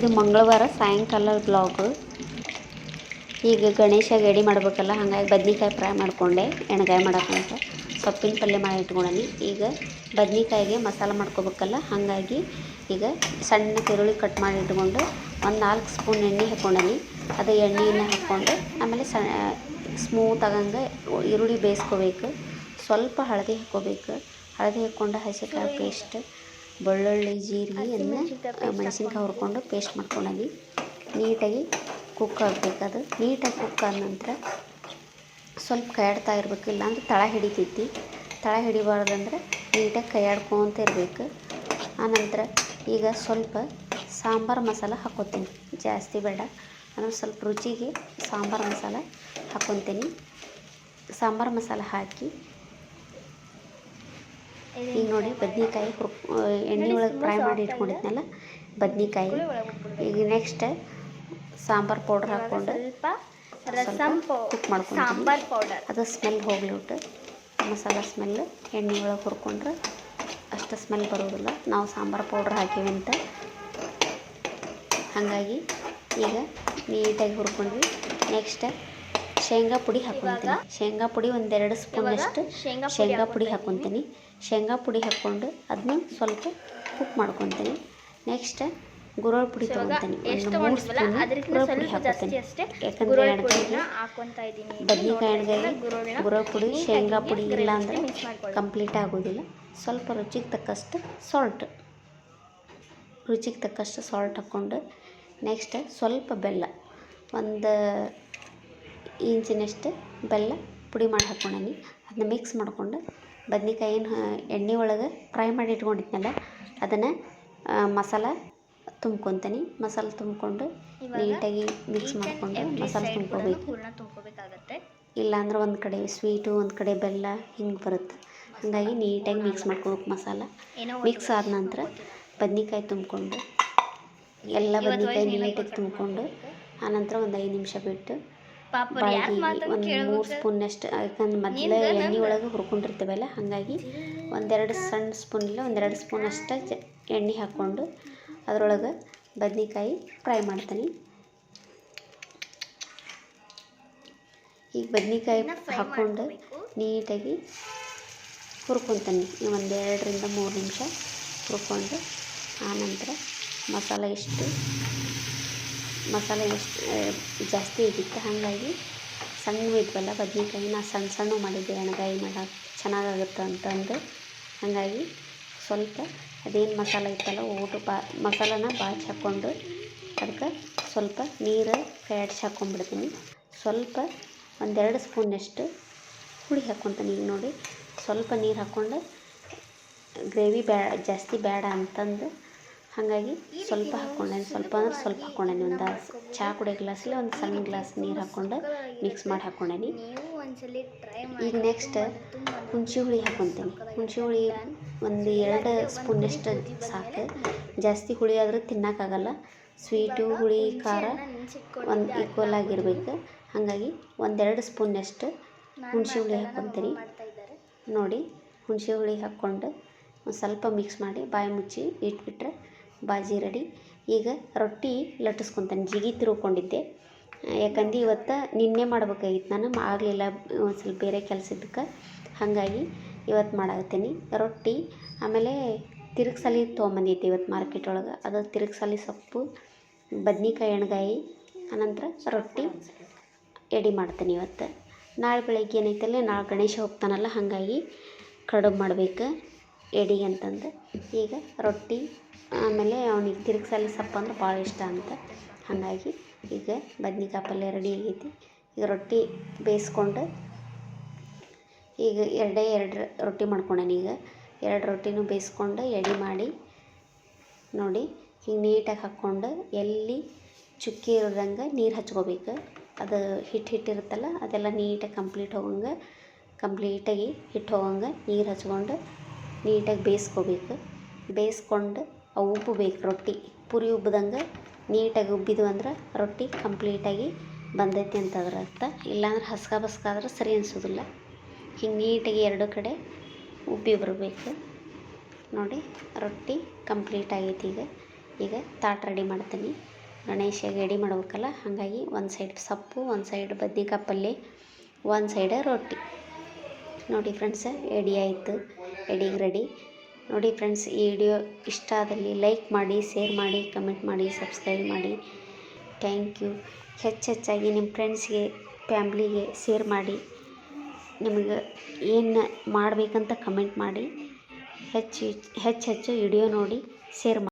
ಇದು ಮಂಗಳವಾರ ಸಾಯಂಕಾಲ ಬ್ಲಾಗು. ಈಗ ಗಣೇಶ ರೆಡಿ ಮಾಡ್ಬೇಕಲ್ಲ, ಹಾಗಾಗಿ ಬದ್ನಿಕಾಯಿ ಫ್ರೈ ಮಾಡಿಕೊಂಡೆ ಎಣ್ಗಾಯಿ ಮಾಡೋಕ್ಕಂತ. ಸೊಪ್ಪಿನ ಪಲ್ಯ ಮಾಡಿ ಇಟ್ಕೊಂಡೀನಿ. ಈಗ ಬದ್ನಿಕಾಯಿಗೆ ಮಸಾಲ ಮಾಡ್ಕೋಬೇಕಲ್ಲ, ಹಾಗಾಗಿ ಈಗ ಸಣ್ಣ ಈರುಳ್ಳಿ ಕಟ್ ಮಾಡಿ ಇಟ್ಕೊಂಡು ಒಂದು 4 ಸ್ಪೂನ್ ಎಣ್ಣೆ ಹಾಕ್ಕೊಂಡೀನಿ. ಅದು ಎಣ್ಣೆಯನ್ನು ಹಾಕ್ಕೊಂಡು ಆಮೇಲೆ ಸ್ಮೂತ್ ಆಗಂಗೆ ಈರುಳ್ಳಿ ಬೇಯಿಸ್ಕೋಬೇಕು. ಸ್ವಲ್ಪ ಹಳದಿ ಹಾಕ್ಕೋಬೇಕು. ಹಳದಿ ಹಾಕ್ಕೊಂಡು ಹಸಿಕಾಯಿ ಪೇಸ್ಟ್, ಬೆಳ್ಳುಳ್ಳಿ, ಜೀರಿಗೆಯನ್ನು ಮೆಣಸಿನ್ಕಾಯಿ ಹುರ್ಕೊಂಡು ಪೇಸ್ಟ್ ಮಾಡ್ಕೊಂಡೀನಿ. ನೀಟಾಗಿ ಕುಕ್ ಆಗಬೇಕು. ಅದು ನೀಟಾಗಿ ಕುಕ್ ಆದ ನಂತರ ಸ್ವಲ್ಪ ಕೈಯಾಡ್ತಾ ಇರಬೇಕು, ಇಲ್ಲಾಂದ್ರೆ ತಳ ಹಿಡಿತೈತಿ. ತಳ ಹಿಡಿಬಾರ್ದಂದ್ರೆ ನೀಟಾಗಿ ಕೈಯಾಡ್ಕೊತ ಇರಬೇಕು. ಆನಂತರ ಈಗ ಸ್ವಲ್ಪ ಸಾಂಬಾರು ಮಸಾಲ ಹಾಕ್ಕೋತೀನಿ, ಜಾಸ್ತಿ ಬೇಡ. ಅಂದರೆ ಸ್ವಲ್ಪ ರುಚಿಗೆ ಸಾಂಬಾರು ಮಸಾಲ ಹಾಕ್ಕೊತೀನಿ. ಸಾಂಬಾರು ಮಸಾಲ ಹಾಕಿ ಈಗ ನೋಡಿ ಬದ್ನಿಕಾಯಿ ಎಣ್ಣೆ ಒಳಗೆ ಫ್ರೈ ಮಾಡಿ ಇಟ್ಕೊಂಡಿದ್ನಲ್ಲ ಬದ್ನಿಕಾಯಿ. ಈಗ ನೆಕ್ಸ್ಟ್ ಸಾಂಬಾರು ಪೌಡ್ರ್ ಹಾಕ್ಕೊಂಡು ಸ್ವಲ್ಪ ಕುಕ್ ಮಾಡ್ಕೊತೀನಿ. ಅದು ಸ್ಮೆಲ್ ಹೋಗ್ಲಿಬಿಟ್ಟು ಮಸಾಲ ಸ್ಮೆಲ್ ಎಣ್ಣೆ ಒಳಗೆ ಹುರ್ಕೊಂಡ್ರೆ ಅಷ್ಟು ಸ್ಮೆಲ್ ಬರೋದಿಲ್ಲ, ನಾವು ಸಾಂಬಾರು ಪೌಡ್ರ್ ಹಾಕೀವಿ ಅಂತ. ಹಾಗಾಗಿ ಈಗ ನೀಟಾಗಿ ಹುರ್ಕೊಂಡ್ವಿ. ನೆಕ್ಸ್ಟ್ ಶೇಂಗಾ ಪುಡಿ ಹಾಕ್ಕೊತೀನಿ. ಶೇಂಗಾ ಪುಡಿ 1-2 ಸ್ಪೂನಷ್ಟು ಶೇಂಗಾ ಪುಡಿ ಹಾಕ್ಕೊತೀನಿ. ಶೇಂಗಾ ಪುಡಿ ಹಾಕ್ಕೊಂಡು ಅದನ್ನ ಸ್ವಲ್ಪ ಕುಕ್ ಮಾಡ್ಕೊತೀನಿ. ನೆಕ್ಸ್ಟ್ ಗುರೋಳ್ ಪುಡಿ ತೊಗೊತೀನಿ. 1-3 ಸ್ಪೂನ್ ಗುರೋಳ್ ಪುಡಿ ಹಾಕ್ಕೊತೀನಿ. ಯಾಕಂದರೆ ಬದ್ನಿಕಾಯಿ ಎಣ್ಗಾಯಿ ಗುರೋಳ್ ಪುಡಿ ಶೇಂಗಾ ಪುಡಿ ಇಲ್ಲ ಅಂದರೆ ಕಂಪ್ಲೀಟ್ ಆಗೋದಿಲ್ಲ. ಸ್ವಲ್ಪ ರುಚಿಗೆ ತಕ್ಕಷ್ಟು ಸಾಲ್ಟ್ ಹಾಕ್ಕೊಂಡು ನೆಕ್ಸ್ಟ್ ಸ್ವಲ್ಪ ಬೆಲ್ಲ, 1 ಇಂಚಿನಷ್ಟು ಬೆಲ್ಲ ಪುಡಿ ಮಾಡಿ ಹಾಕ್ಕೊಂಡೀನಿ. ಅದನ್ನ ಮಿಕ್ಸ್ ಮಾಡಿಕೊಂಡು ಬದ್ನಿಕಾಯಿನ ಎಣ್ಣೆ ಒಳಗೆ ಫ್ರೈ ಮಾಡಿ ಇಟ್ಕೊಂಡಿದ್ನಲ್ಲ ಅದನ್ನು ಮಸಾಲ ತುಂಬ್ಕೊತೀನಿ. ಮಸಾಲೆ ತುಂಬಿಕೊಂಡು ನೀಟಾಗಿ ಮಿಕ್ಸ್ ಮಾಡಿಕೊಂಡು ಮಸಾಲೆ ತುಂಬ್ಕೋಬೇಕು. ಇಲ್ಲಾಂದ್ರೆ ಒಂದು ಕಡೆ ಸ್ವೀಟು ಒಂದು ಕಡೆ ಬೆಲ್ಲ ಹಿಂಗೆ ಬರುತ್ತೆ. ಹಾಗಾಗಿ ನೀಟಾಗಿ ಮಿಕ್ಸ್ ಮಾಡ್ಕೋಬೇಕು. ಮಸಾಲ ಮಿಕ್ಸ್ ಆದ ನಂತರ ಬದ್ನಿಕಾಯಿ ತುಂಬಿಕೊಂಡು ಎಲ್ಲ ಬದ್ನಿಕಾಯಿ ನೀಟಾಗಿ ತುಂಬಿಕೊಂಡು ಆನಂತರ ಒಂದು 5 ನಿಮಿಷ ಬಿಟ್ಟು ಬಾಳಿಗೆ 1-3 ಸ್ಪೂನಷ್ಟು, ಯಾಕಂದ್ರೆ ಮೊದಲೇ ಎಣ್ಣೆ ಒಳಗೆ ಹುರ್ಕೊಂಡಿರ್ತೀವಲ್ಲ, ಹಾಗಾಗಿ 1-2 ಸಣ್ಣ ಸ್ಪೂನ್ ಇಲ್ಲ 1-2 ಸ್ಪೂನಷ್ಟು ಎಣ್ಣೆ ಹಾಕ್ಕೊಂಡು ಅದರೊಳಗೆ ಬದ್ನಿಕಾಯಿ ಫ್ರೈ ಮಾಡ್ತೀನಿ. ಈಗ ಬದ್ನಿಕಾಯಿ ಹಾಕ್ಕೊಂಡು ನೀಟಾಗಿ ಹುರ್ಕೊತೀನಿ. 1-2-3 ನಿಮಿಷ ಹುರ್ಕೊಂಡು ಆನಂತರ ಮಸಾಲೆ ಎಷ್ಟು ಜಾಸ್ತಿ ಇದ್ದಿತ್ತು, ಹಾಗಾಗಿ ಸಣ್ಣ ಇದ್ವಲ್ಲ ಬದ್ನಿಕಾಯಿ ನಾ ಸಣ್ಣ ಮಾಡಿದ್ದೆ ಎಣ್ಗಾಯಿ ಮಾಡೋಕೆ ಚೆನ್ನಾಗಾಗುತ್ತೆ ಅಂತಂದು. ಹಾಗಾಗಿ ಸ್ವಲ್ಪ ಅದೇನು ಮಸಾಲೆ ಇತ್ತಲ್ಲ ಮಸಾಲನ ಬಾಚಿ ಹಾಕ್ಕೊಂಡು ಅದಕ್ಕೆ ಸ್ವಲ್ಪ ನೀರು ಕೈಯಾಡಿಸಿ ಹಾಕ್ಕೊಂಡ್ಬಿಡ್ತೀನಿ. ಸ್ವಲ್ಪ 1-2 ಸ್ಪೂನಷ್ಟು ಹುಳಿ ಹಾಕ್ಕೊತೀನಿ. ಈಗ ನೋಡಿ ಸ್ವಲ್ಪ ನೀರು ಹಾಕ್ಕೊಂಡು ಗ್ರೇವಿ ಜಾಸ್ತಿ ಬೇಡ ಅಂತಂದು ಹಾಗಾಗಿ ಸ್ವಲ್ಪ ಹಾಕ್ಕೊಂಡೇನಿ. ಸ್ವಲ್ಪ ಅಂದ್ರೆ ಸ್ವಲ್ಪ ಹಾಕ್ಕೊಂಡೇನಿ. ಒಂದು ಚಹಾ ಕುಡಿಯೋ ಗ್ಲಾಸಲ್ಲಿ ಒಂದು ಸಣ್ಣ ಗ್ಲಾಸ್ ನೀರು ಹಾಕ್ಕೊಂಡು ಮಿಕ್ಸ್ ಮಾಡಿ ಹಾಕ್ಕೊಂಡೇನಿ. ಈಗ ನೆಕ್ಸ್ಟ್ ಹುಣಸೆ ಹುಳಿ ಹಾಕ್ಕೊತೀನಿ. ಹುಣಸೆ ಹುಳಿ 1-2 ಸ್ಪೂನಷ್ಟು ಸಾಕು. ಜಾಸ್ತಿ ಹುಳಿ ಆದರೂ ತಿನ್ನೋಕ್ಕಾಗಲ್ಲ. ಸ್ವೀಟು ಹುಳಿ ಖಾರ ಒಂದು ಈಕ್ವಲ್ ಆಗಿರಬೇಕು. ಹಾಗಾಗಿ 1-2 ಸ್ಪೂನಷ್ಟು ಹುಣಸೆ ಹುಳಿ ಹಾಕ್ಕೊತೀನಿ. ನೋಡಿ ಹುಣಸೆ ಹುಳಿ ಹಾಕ್ಕೊಂಡು ಒಂದು ಸ್ವಲ್ಪ ಮಿಕ್ಸ್ ಮಾಡಿ ಬಾಯಿ ಮುಚ್ಚಿ ಇಟ್ಬಿಟ್ರೆ ಬಾಜಿ ರೆಡಿ. ಈಗ ರೊಟ್ಟಿ ಲಟ್ಟಿಸ್ಕೊತೀನಿ. ಜಿಗಿ ತಿರುಕೊಂಡಿದ್ದೆ, ಯಾಕಂದ್ರೆ ಇವತ್ತು ನಿನ್ನೆ ಮಾಡ್ಬೇಕಾಗಿತ್ತು, ನಾನು ಆಗಲಿಲ್ಲ, ಒಂದು ಸ್ವಲ್ಪ ಬೇರೆ ಕೆಲಸ ಇದ್ದಕ್ಕೆ. ಹಾಗಾಗಿ ಇವತ್ತು ಮಾಡಾಕತ್ತೀನಿ ರೊಟ್ಟಿ. ಆಮೇಲೆ ತಿರುಗ್ಸಲಿ ತೊಗೊಂಬಂದಿದ್ದೆ ಇವತ್ತು ಮಾರ್ಕೆಟ್ ಒಳಗೆ. ಅದು ತಿರುಗ್ಸಲಿ ಸೊಪ್ಪು, ಬದ್ನಿಕಾಯಿ ಎಣ್ಗಾಯಿ, ಅನಂತರ ರೊಟ್ಟಿ ಎಡೆ ಮಾಡ್ತೀನಿ ಇವತ್ತು. ನಾಳೆ ಬೆಳಗ್ಗೆ ಏನೈತಲ್ಲ, ನಾಳೆ ಗಣೇಶ ಹೋಗ್ತಾನಲ್ಲ, ಹಾಗಾಗಿ ಕಡುಬು ಮಾಡಬೇಕು ಎಡೆಗೆ ಅಂತಂದು. ಈಗ ರೊಟ್ಟಿ ಆಮೇಲೆ ಅವನಿಗೆ ತಿರುಗ್ಸಲಿ ಸೊಪ್ಪು ಅಂದ್ರೆ ಭಾಳ ಇಷ್ಟ ಅಂತ. ಹಾಗಾಗಿ ಈಗ ಬದ್ನಿಕಾಯಿ ಪಲ್ಯ ರೆಡಿ ಆಗೈತಿ. ಈಗ ರೊಟ್ಟಿ ಬೇಯಿಸ್ಕೊಂಡು ಈಗ 2 ರೊಟ್ಟಿ ಮಾಡ್ಕೊಂಡೇನಿ. ಈಗ 2 ರೊಟ್ಟಿನೂ ಬೇಯಿಸ್ಕೊಂಡು ಎಡೆ ಮಾಡಿ ನೋಡಿ ಹಿಂಗೆ ನೀಟಾಗಿ ಹಾಕ್ಕೊಂಡು ಎಲ್ಲಿ ಚುಕ್ಕಿ ಇರೋದಂಗೆ ನೀರು ಹಚ್ಕೋಬೇಕು. ಅದು ಹಿಟ್ಟಿರುತ್ತಲ್ಲ ಅದೆಲ್ಲ ನೀಟಾಗಿ ಕಂಪ್ಲೀಟಾಗಿ ಹಿಟ್ಟು ಹೋಗಂಗೆ ನೀರು ಹಚ್ಕೊಂಡು ನೀಟಾಗಿ ಬೇಯಿಸ್ಕೋಬೇಕು. ಬೇಯಿಸ್ಕೊಂಡು ಅವು ಉಬ್ಬಬೇಕು. ರೊಟ್ಟಿ ಪುರಿ ಉಬ್ಬಿದಂಗೆ ನೀಟಾಗಿ ಉಬ್ಬಿದ್ವು ಅಂದ್ರೆ ರೊಟ್ಟಿ ಕಂಪ್ಲೀಟಾಗಿ ಬಂದೈತಿ ಅಂತ ಅದ್ರ ಅರ್ಥ. ಇಲ್ಲಾಂದ್ರೆ ಹಸ್ಕಾದ್ರೆ ಸರಿ ಅನಿಸೋದಿಲ್ಲ. ಹಿಂಗೆ ನೀಟಾಗಿ 2 ಕಡೆ ಉಬ್ಬಿ ಬರಬೇಕು. ನೋಡಿ ರೊಟ್ಟಿ ಕಂಪ್ಲೀಟ್ ಆಗೈತಿ. ಈಗ ತಾಟ್ ರೆಡಿ ಮಾಡ್ತೀನಿ. ಗಣೇಶಗೆ ಎಡೆ ಮಾಡ್ಬೇಕಲ್ಲ, ಹಾಗಾಗಿ ಒಂದು ಸೈಡ್ ಸೊಪ್ಪು, ಒಂದು ಸೈಡ್ ಬದ್ನಿಕಾಯಿ ಪಲ್ಯ, ಒಂದು ಸೈಡ ರೊಟ್ಟಿ. ನೋಡಿ ಫ್ರೆಂಡ್ಸ್, ಎಡೆ ಆಯಿತು, ಎಡೆಗೆ ರೆಡಿ. ನೋಡಿ ಫ್ರೆಂಡ್ಸ್, ಈ ವಿಡಿಯೋ ಇಷ್ಟ ಆದಲ್ಲಿ ಲೈಕ್ ಮಾಡಿ, ಶೇರ್ ಮಾಡಿ, ಕಮೆಂಟ್ ಮಾಡಿ, ಸಬ್ಸ್ಕ್ರೈಬ್ ಮಾಡಿ. Thank you. ಹೆಚ್ಚೆಚ್ಚಾಗಿ ನಿಮ್ಮ ಫ್ರೆಂಡ್ಸ್ಗೆ, ಫ್ಯಾಮ್ಲಿಗೆ ಶೇರ್ ಮಾಡಿ. ನಿಮಗೆ ಏನು ಮಾಡಬೇಕಂತ ಕಮೆಂಟ್ ಮಾಡಿ. ಹೆಚ್ಚು ವಿಡಿಯೋ ನೋಡಿ ಶೇರ್ ಮಾಡಿ.